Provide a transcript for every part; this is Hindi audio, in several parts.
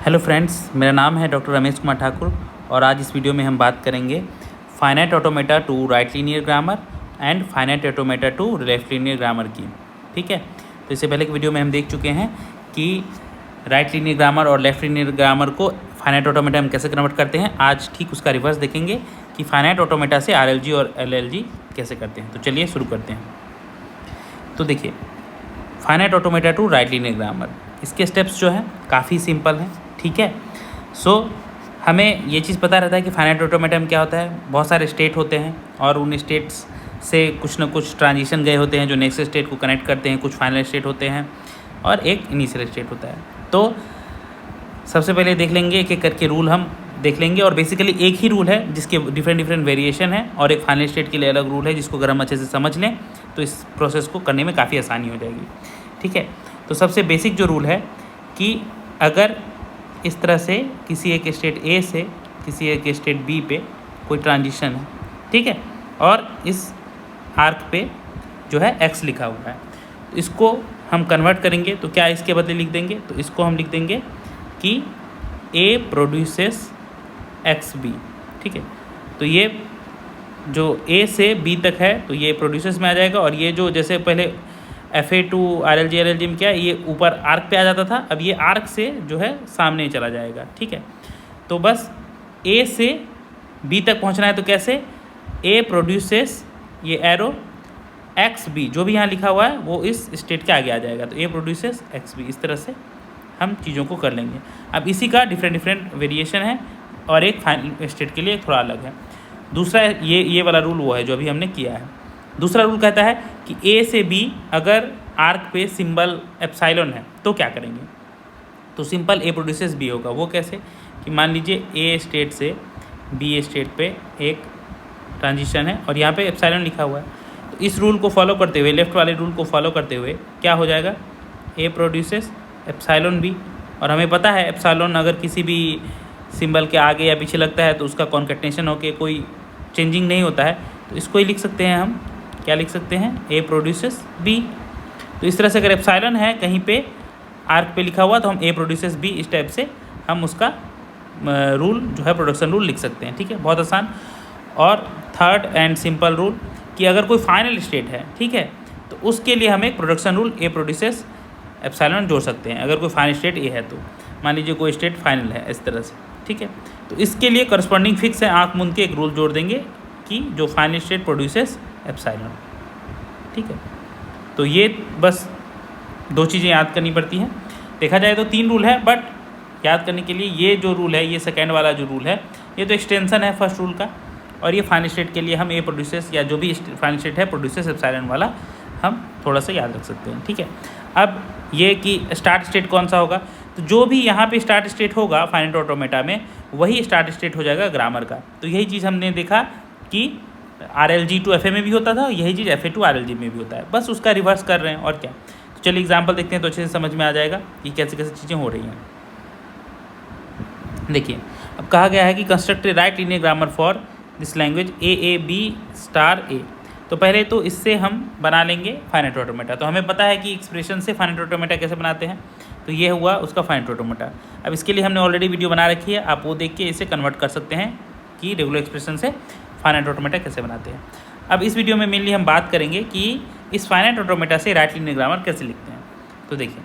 हेलो फ्रेंड्स, मेरा नाम है डॉक्टर रमेश कुमार ठाकुर और आज इस वीडियो में हम बात करेंगे finite automata to right linear grammar and finite automata to left linear grammar की। ठीक है, तो इससे पहले की वीडियो में हम देख चुके हैं कि राइट लीनियर ग्रामर और लेफ्ट लीनियर ग्रामर को फाइनाइट ऑटोमेटा में कैसे कन्वर्ट करते हैं। आज ठीक उसका रिवर्स देखेंगे कि फाइनाइट ऑटोमेटा से RLG और LLG कैसे करते हैं। तो चलिए शुरू करते हैं। तो देखिए, finite automata to right linear grammar, इसके स्टेप्स जो हैं काफ़ी सिंपल हैं। ठीक है, हमें ये चीज़ पता रहता है कि फाइनाइट ऑटोमेटा में क्या होता है। बहुत सारे स्टेट होते हैं और उन स्टेट्स से कुछ ना कुछ ट्रांजिशन गए होते हैं जो नेक्स्ट स्टेट को कनेक्ट करते हैं। कुछ फाइनल स्टेट होते हैं और एक इनिशियल स्टेट होता है। तो सबसे पहले देख लेंगे, एक एक करके रूल हम देख लेंगे। और बेसिकली एक ही रूल है जिसके डिफरेंट वेरिएशन है और एक फाइनल स्टेट के लिए अलग रूल है, जिसको अगर हम अच्छे से समझ लें तो इस प्रोसेस को करने में काफ़ी आसानी हो जाएगी। ठीक है, तो सबसे बेसिक जो रूल है कि अगर इस तरह से किसी एक स्टेट A से किसी एक स्टेट B पे कोई ट्रांजिशन है, ठीक है, और इस आर्क पे जो है X लिखा हुआ है, तो इसको हम कन्वर्ट करेंगे तो क्या इसके बदले लिख देंगे, तो इसको हम लिख देंगे कि A प्रोड्यूसेस XB। ठीक है, तो ये जो A से B तक है तो ये प्रोड्यूसर्स में आ जाएगा। और ये जो जैसे पहले FA टू RLG LLG में क्या है, ये ऊपर आर्क पे आ जाता था, अब ये आर्क से जो है सामने चला जाएगा। ठीक है, तो बस A से B तक पहुंचना है तो कैसे, A प्रोड्यूसेस ये एरो XB जो भी यहाँ लिखा हुआ है वो इस स्टेट के आगे आ जाएगा, तो A प्रोड्यूसेस XB। इस तरह से हम चीज़ों को कर लेंगे। अब इसी का डिफरेंट वेरिएशन है और एक फाइनल स्टेट के लिए थोड़ा अलग है। दूसरा ये वाला रूल वो है जो अभी हमने किया है। दूसरा रूल कहता है कि A से B अगर आर्क पे सिंबल एप्सिलॉन है तो क्या करेंगे, तो सिंपल A प्रोड्यूसेस B होगा। वो कैसे कि मान लीजिए A स्टेट से B स्टेट पे एक ट्रांजिशन है और यहाँ पे एप्सिलॉन लिखा हुआ है, तो इस रूल को फॉलो करते हुए, लेफ्ट वाले रूल को फॉलो करते हुए क्या हो जाएगा, A प्रोड्यूसेस एप्सिलॉन B। और हमें पता है एप्सिलॉन अगर किसी भी सिंबल के आगे या पीछे लगता है तो उसका कॉन्केटेनेशन होकर कोई चेंजिंग नहीं होता है, तो इसको ही लिख सकते हैं हम। क्या लिख सकते हैं, A प्रोड्यूसेस B। तो इस तरह से अगर एप्सिलॉन है कहीं पे आर्क पे लिखा हुआ तो हम A प्रोड्यूसेस B, इस टाइप से हम उसका रूल जो है प्रोडक्शन रूल लिख सकते हैं। ठीक है, बहुत आसान। और थर्ड एंड सिंपल रूल कि अगर कोई फाइनल स्टेट है, ठीक है, तो उसके लिए हम एक production rule A produces epsilon जोड़ सकते हैं। अगर कोई फाइनल स्टेट A है तो मान लीजिए कोई स्टेट फाइनल है इस तरह से। ठीक है, तो इसके लिए करस्पॉन्डिंग फिक्स है, आँख मूंद के एक रूल जोड़ देंगे कि जो फाइनल स्टेट प्रोड्यूसेस एप्सिलॉन। ठीक है, तो ये बस दो चीज़ें याद करनी पड़ती हैं। देखा जाए तो 3 रूल है, बट याद करने के लिए ये जो रूल है, ये सेकेंड वाला जो रूल है, ये तो एक्सटेंशन है फर्स्ट रूल का। और ये फाइनल स्टेट के लिए हम A प्रोड्यूसेस या जो भी फाइनल स्टेट है प्रोड्यूसेस एप्सिलॉन वाला हम थोड़ा सा याद रख सकते हैं। ठीक है, अब ये कि स्टार्ट स्टेट कौन सा होगा, तो जो भी यहाँ पे स्टार्ट स्टेट होगा फाइनाइट ऑटोमेटा में वही स्टार्ट स्टेट हो जाएगा ग्रामर का। तो यही चीज़ हमने देखा कि RLG टू FA में भी होता था, यही चीज़ FA टू RLG में भी होता है, बस उसका रिवर्स कर रहे हैं और क्या। तो चलिए एग्जांपल देखते हैं तो अच्छे से समझ में आ जाएगा कि कैसे कैसे चीज़ें हो रही हैं। देखिए, अब कहा गया है कि construct right linear grammar for this language AAB*A। तो पहले तो इससे हम बना लेंगे फाइनाइट ऑटोमेटा। तो हमें पता है कि एक्सप्रेशन से फाइनाइट ऑटोमेटा कैसे बनाते हैं, तो ये हुआ उसका फाइनाइट ऑटोमेटा। अब इसके लिए हमने ऑलरेडी वीडियो बना रखी है, आप वो देख के इसे कन्वर्ट कर सकते हैं कि रेगुलर एक्सप्रेशन से फाइनाइट ऑटोमेटा कैसे बनाते हैं। अब इस वीडियो में मेनली हम बात करेंगे कि इस फाइनाइट ऑटोमेटा से राइट लीनियर ग्रामर कैसे लिखते हैं। तो देखिए,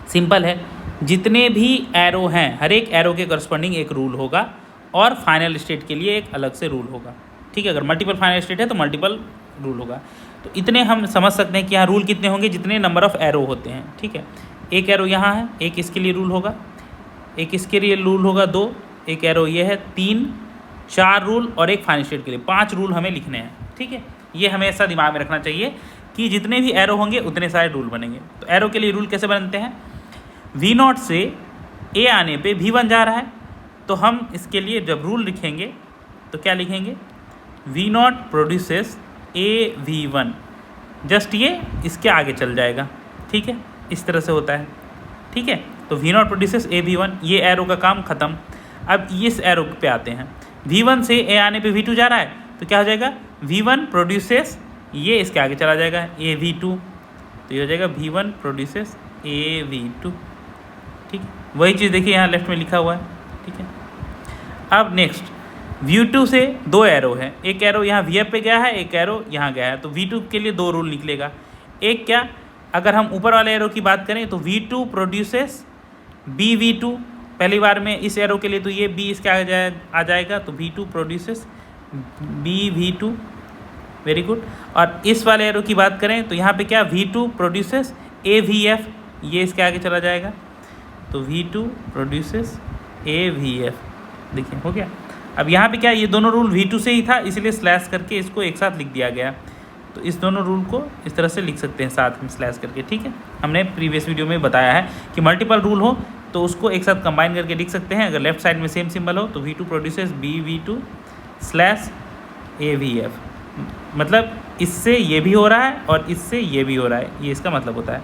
सिंपल है, जितने भी एरो हैं हर एक एरो के करस्पॉन्डिंग एक रूल होगा और फाइनल स्टेट के लिए एक अलग से रूल होगा। ठीक है, अगर मल्टीपल फाइनल स्टेट है तो मल्टीपल रूल होगा। तो इतने हम समझ सकते हैं कि यहाँ रूल कितने होंगे, जितने नंबर ऑफ़ एरो होते हैं। ठीक है, एक एरो यहाँ है, एक इसके लिए रूल होगा, एक इसके लिए रूल होगा 2, एक एरो ये है 3, 4 रूल और एक फाइनल स्टेट के लिए 5 रूल हमें लिखने हैं। ठीक है, ये हमेशा दिमाग में रखना चाहिए कि जितने भी एरो होंगे उतने सारे रूल बनेंगे। तो एरो के लिए रूल कैसे बनते हैं, V0 से A आने पे V1 जा रहा है, तो हम इसके लिए जब रूल लिखेंगे तो क्या लिखेंगे, V0 प्रोड्यूसेस AV1, जस्ट ये इसके आगे चल जाएगा। ठीक है, इस तरह से होता है। ठीक है, तो V0 प्रोड्यूसेस AV1, ये एरो का काम ख़त्म। अब इस एरो पे आते हैं, V1 से A आने पे V2 जा रहा है तो क्या हो जाएगा, V1 प्रोड्यूसेस, ये इसके आगे चला जाएगा AV2, तो ये हो जाएगा V1 प्रोड्यूसेस AV2। ठीक है, वही चीज़ देखिए यहाँ लेफ्ट में लिखा हुआ है। ठीक है, अब नेक्स्ट V2 से 2 एरो है, एक एरो यहाँ VF पे गया है, एक एरो यहाँ गया है, तो V2 के लिए 2 रूल निकलेगा। एक क्या, अगर हम ऊपर वाले एरो की बात करें तो V2 प्रोड्यूसेस BV2, पहली बार में इस एरो के लिए तो ये B इसके आ जाएगा, तो V2 produces BV2, very good. और इस वाले एरो की बात करें तो यहाँ पे क्या, V2 प्रोड्यूसेस AVF, ये इसके आगे चला जाएगा, तो V2 प्रोड्यूसेस AVF, देखिए हो गया। अब यहाँ पे क्या, ये दोनों रूल V2 से ही था, इसलिए स्लैश करके इसको एक साथ लिख दिया गया। तो इस दोनों रूल को इस तरह से लिख सकते हैं साथ में स्लैश करके। ठीक है, हमने प्रीवियस वीडियो में बताया है कि मल्टीपल रूल हो तो उसको एक साथ कंबाइन करके लिख सकते हैं। अगर लेफ्ट साइड में सेम सिंबल हो तो V2 produces BV2 slash AVF, मतलब इससे ये भी हो रहा है और इससे ये भी हो रहा है, ये इसका मतलब होता है।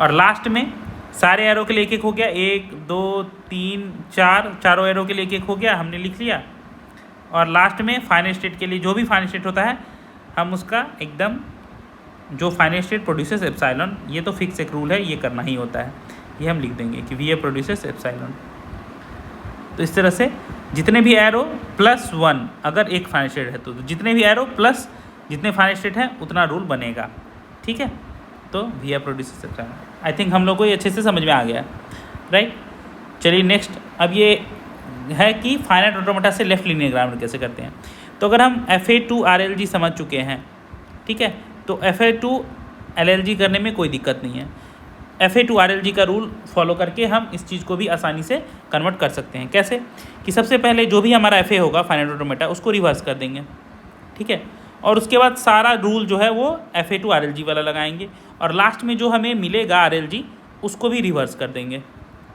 और लास्ट में सारे एरो के लिए एक एक हो गया, 1 2 3 4, चारों एरो के लिए एक एक हो गया, हमने लिख लिया। और लास्ट में फाइनल स्टेट के लिए जो भी फाइनल स्टेट होता है हम उसका एकदम जो फाइनल स्टेट प्रोड्यूसेस एप्सिलॉन, ये तो फिक्स एक रूल है, ये करना ही होता है, ये हम लिख देंगे कि VA प्रोड्यूसेस एप्सिलॉन। तो इस तरह से जितने भी एरो +1 अगर एक फाइनल स्टेट है तो जितने भी एरो प्लस जितने फाइनल स्टेट हैं उतना रूल बनेगा। ठीक है, तो VA produces epsilon, I think हम लोग को ये अच्छे से समझ में आ गया, राइट। चलिए नेक्स्ट, अब ये है कि फाइनाइट ऑटोमेटा से लेफ्ट लीनियर ग्रामर कैसे करते हैं। तो अगर हम FA2 RLG समझ चुके हैं, ठीक है, तो FA2 LLG करने में कोई दिक्कत नहीं है। FA2 RLG का रूल फॉलो करके हम इस चीज़ को भी आसानी से कन्वर्ट कर सकते हैं। कैसे कि सबसे पहले जो भी हमारा FA होगा फाइनाइट ऑटोमेटा, उसको रिवर्स कर देंगे। ठीक है, और उसके बाद सारा रूल जो है वो FA2 RLG वाला लगाएंगे, और लास्ट में जो हमें मिलेगा RLG उसको भी रिवर्स कर देंगे।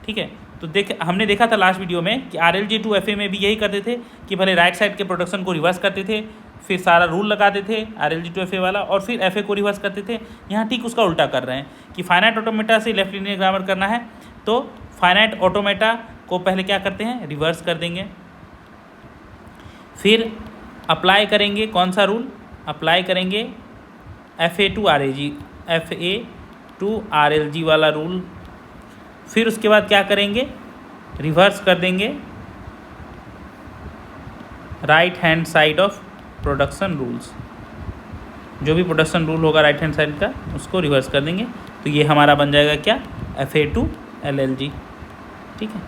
ठीक है, तो हमने देखा था लास्ट वीडियो में कि RLG टू FA में भी यही करते थे कि पहले राइट साइड के प्रोडक्शन को रिवर्स करते थे, फिर सारा रूल लगाते थे RLG टू FA वाला, और फिर FA को रिवर्स करते थे। यहाँ ठीक उसका उल्टा कर रहे हैं कि फाइनाइट ऑटोमेटा से लेफ्ट लीनियर ग्रामर करना है तो फाइनाइट ऑटोमेटा को पहले क्या करते हैं, रिवर्स कर देंगे, फिर अप्लाई करेंगे कौन सा रूल, अप्लाई करेंगे FA2 RLG वाला रूल, फिर उसके बाद क्या करेंगे, रिवर्स कर देंगे right hand side of production rules, जो भी प्रोडक्शन रूल होगा राइट हैंड साइड का उसको रिवर्स कर देंगे। तो ये हमारा बन जाएगा क्या, FA2 LLG। ठीक है,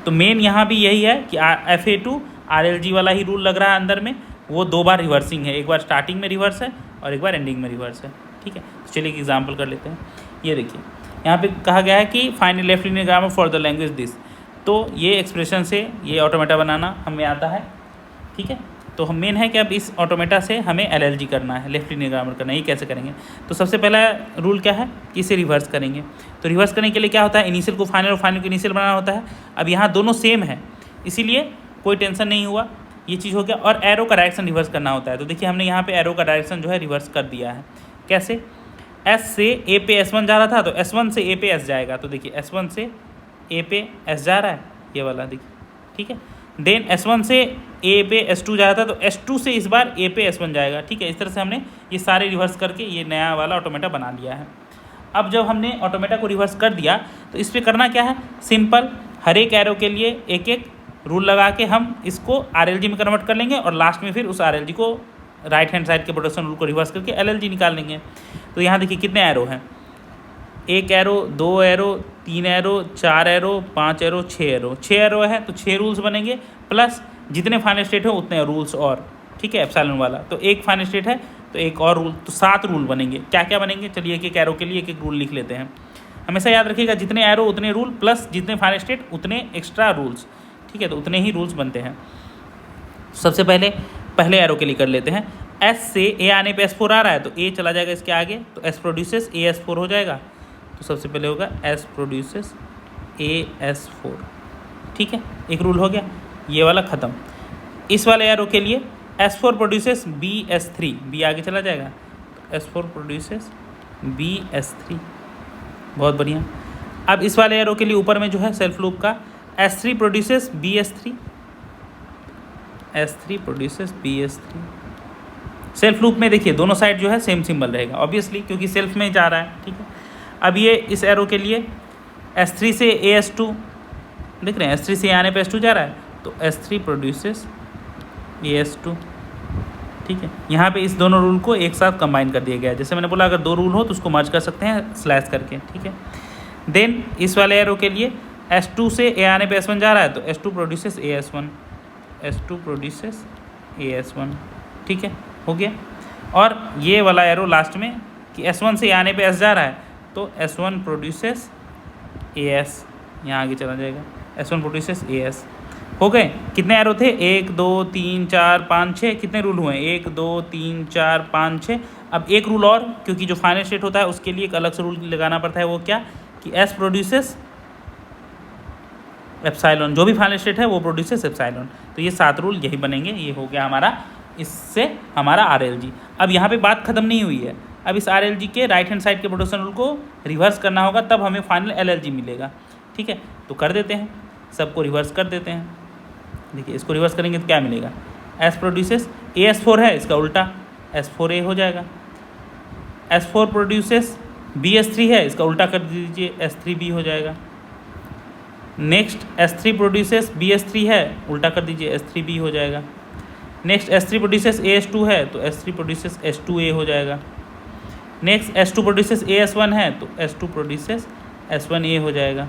तो मेन यहाँ भी यही है कि FA2 RLG वाला ही रूल लग रहा है अंदर में, वो 2 बार रिवर्सिंग है, एक बार स्टार्टिंग में रिवर्स है और एक बार एंडिंग में रिवर्स है। ठीक है, तो चलिए एक एग्जाम्पल कर लेते हैं। ये देखिए यहाँ पे कहा गया है कि find left linear grammar for the language this, तो ये एक्सप्रेशन से ये ऑटोमेटा बनाना हमें आता है। ठीक है, तो हम मेन है कि अब इस ऑटोमेटा से हमें LLG करना है, लेफ्ट लीनियर ग्रामर करना है। ये कैसे करेंगे, तो सबसे पहला रूल क्या है कि इसे रिवर्स करेंगे। तो रिवर्स करने के लिए क्या होता है, इनिशियल को फाइनल और फाइनल को इनिशियल बनाना होता है। अब यहाँ दोनों सेम है इसीलिए कोई टेंशन नहीं हुआ, ये चीज़ हो गया। और एरो का डायरेक्शन रिवर्स करना होता है, तो देखिए हमने यहाँ पे एरो का डायरेक्शन जो है रिवर्स कर दिया है। कैसे, S से A पे S1 जा रहा था तो S1 से A पे S जाएगा, तो देखिए S1 से A पे S जा रहा है, ये वाला देखिए। ठीक है, देन S1 से A पे S2 जा रहा था तो S2 से इस बार A पे S1 जाएगा। ठीक है, इस तरह से हमने ये सारे रिवर्स करके ये नया वाला ऑटोमेटा बना लिया है। अब जब हमने ऑटोमेटा को रिवर्स कर दिया तो इस पर करना क्या है, सिंपल, हर एक एरो के लिए एक एक रूल लगा के हम इसको RLG में कन्वर्ट कर लेंगे, और लास्ट में फिर उस RLG को राइट हैंड साइड के प्रोडक्शन रूल को रिवर्स करके LLG निकाल लेंगे। तो यहाँ देखिए कितने एरो हैं, 1 arrow, 2 arrow, 3 arrow, 4 arrow, 5 arrow, 6 arrow. 6 arrow है तो 6 रूल्स बनेंगे, प्लस जितने फाइनल स्टेट हो उतने रूल्स और। ठीक है, एप्सिलॉन वाला तो एक फाइनल स्टेट है तो एक और रूल, तो 7 रूल बनेंगे। क्या क्या बनेंगे, चलिए एक एक एरो के लिए एक एक रूल लिख लेते हैं। हमेशा याद रखिएगा जितने एरो उतने रूल, प्लस जितने फाइनल स्टेट उतने एक्स्ट्रा रूल्स। ठीक है, तो उतने ही रूल्स बनते हैं। सबसे पहले एरो के लिए कर लेते हैं। S से A आने पे S4 आ रहा है तो A चला जाएगा इसके आगे, तो S प्रोड्यूसेस AS4 हो जाएगा। तो सबसे पहले होगा S प्रोड्यूसेस AS4। ठीक है, एक रूल हो गया, ये वाला ख़त्म। इस वाले एरो के लिए S4 प्रोड्यूसेस BS3, B आगे चला जाएगा, तो S4 प्रोड्यूसेस BS3, बहुत बढ़िया। अब इस वाले एरो के लिए ऊपर में जो है सेल्फ लूप का S3 produces BS3, S3 produces BS3। Self loop में देखिए दोनों साइड जो है सेम सिंबल रहेगा ऑब्वियसली, क्योंकि सेल्फ में जा रहा है। ठीक है, अब ये इस एरो के लिए S3 से AS2 देख रहे हैं, S3 से आने पे S2 जा रहा है, तो S3 प्रोड्यूसेस AS2। ठीक है, यहाँ पे इस दोनों रूल को एक साथ कंबाइन कर दिया गया है। जैसे मैंने बोला, अगर दो रूल हो तो उसको मर्ज कर सकते हैं स्लैश करके। ठीक है, देन इस वाले एरो के लिए S2 से A आने पे S1 जा रहा है, तो S2 produces AS1, S2 produces AS1। ठीक है, हो गया। और ये वाला एरो लास्ट में कि S1 से A आने पे S जा रहा है, तो S1 प्रोड्यूसेस AS, यहाँ आगे चला जाएगा, S1 प्रोड्यूसेस AS। हो गए। कितने एरो थे? 1 2 3 4 5 6। कितने रूल हुए? 1 2 3 4 5 6। अब एक रूल और, क्योंकि जो फाइनल स्टेट होता है उसके लिए एक अलग से रूल लगाना पड़ता है। वो क्या कि S प्रोड्यूसेस एप्सिलॉन, जो भी फाइनल स्टेट है वो प्रोड्यूसेस एप्सिलॉन। तो ये 7 रूल यही बनेंगे। ये हो गया हमारा, इससे हमारा RLG। अब यहाँ पे बात खत्म नहीं हुई है। अब इस RLG के राइट हैंड साइड के प्रोडक्शन रूल को रिवर्स करना होगा, तब हमें फाइनल LLG मिलेगा। ठीक है, तो कर देते हैं, सबको रिवर्स कर देते हैं। देखिए, इसको रिवर्स करेंगे तो क्या मिलेगा? S प्रोड्यूसेस AS4 है, इसका उल्टा S4A हो जाएगा। S4 प्रोड्यूसेस BS3 है, इसका उल्टा कर दीजिए, S3B हो जाएगा। नेक्स्ट S3 प्रोड्यूसेस BS3 है, उल्टा कर दीजिए, S3B हो जाएगा। नेक्स्ट S3 प्रोड्यूसेस AS2 है, तो S3 प्रोड्यूसेस S2A हो जाएगा। नेक्स्ट S2 प्रोड्यूसेस AS1 है, तो S2 प्रोड्यूसेस S1A हो जाएगा।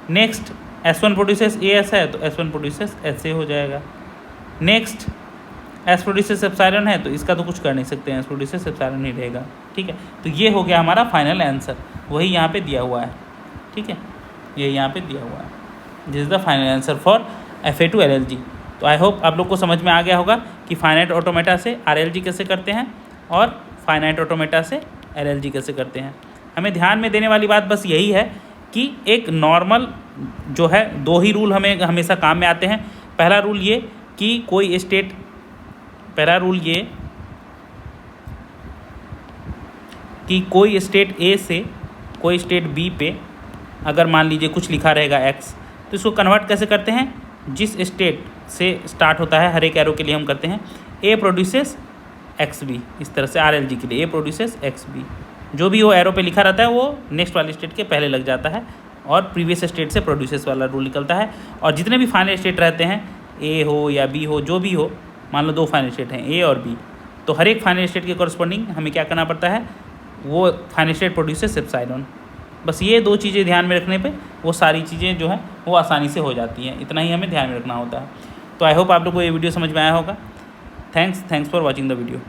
नेक्स्ट S1 प्रोड्यूसेस AS है, तो S1 प्रोड्यूसेस SA हो जाएगा। नेक्स्ट S प्रोड्यूसेस एप्सिलॉन है, तो इसका तो कुछ कर नहीं सकते हैं, S प्रोड्यूसेस एप्सिलॉन ही रहेगा। ठीक है, तो ये हो गया हमारा फाइनल आंसर, वही यहाँ पे दिया हुआ है। ठीक है, ये यहाँ पे दिया हुआ है, this is the final answer for FA2 LLG। तो आई होप आप लोग को समझ में आ गया होगा कि फाइनाइट ऑटोमेटा से RLG कैसे करते हैं और फाइनाइट ऑटोमेटा से LLG कैसे करते हैं। हमें ध्यान में देने वाली बात बस यही है कि एक नॉर्मल जो है, 2 ही रूल हमें हमेशा काम में आते हैं। पहला रूल ये कि कोई स्टेट, पहला रूल ये कि कोई स्टेट A से कोई स्टेट B पे अगर मान लीजिए कुछ लिखा रहेगा X, तो इसको कन्वर्ट कैसे करते हैं? जिस स्टेट से स्टार्ट होता है, हर एक एरो के लिए हम करते हैं A प्रोड्यूसेस XB। इस तरह से RLG के लिए A प्रोड्यूसेस XB, जो भी वो एरो पे लिखा रहता है वो नेक्स्ट वाले स्टेट के पहले लग जाता है और प्रीवियस स्टेट से प्रोड्यूसेस वाला रूल निकलता है। और जितने भी फाइनल स्टेट रहते हैं, A हो या B हो, जो भी हो, मान लो 2 फाइनल स्टेट हैं A और B, तो हर एक फाइनल स्टेट के कॉरस्पॉन्डिंग हमें क्या करना पड़ता है? वो फाइनल स्टेट प्रोड्यूसेस एप्सिलॉन। बस ये 2 चीज़ें ध्यान में रखने पे वो सारी चीज़ें जो है वो आसानी से हो जाती हैं। इतना ही हमें ध्यान में रखना होता है। तो आई होप आप लोग को ये वीडियो समझ में आया होगा। Thanks for watching the video.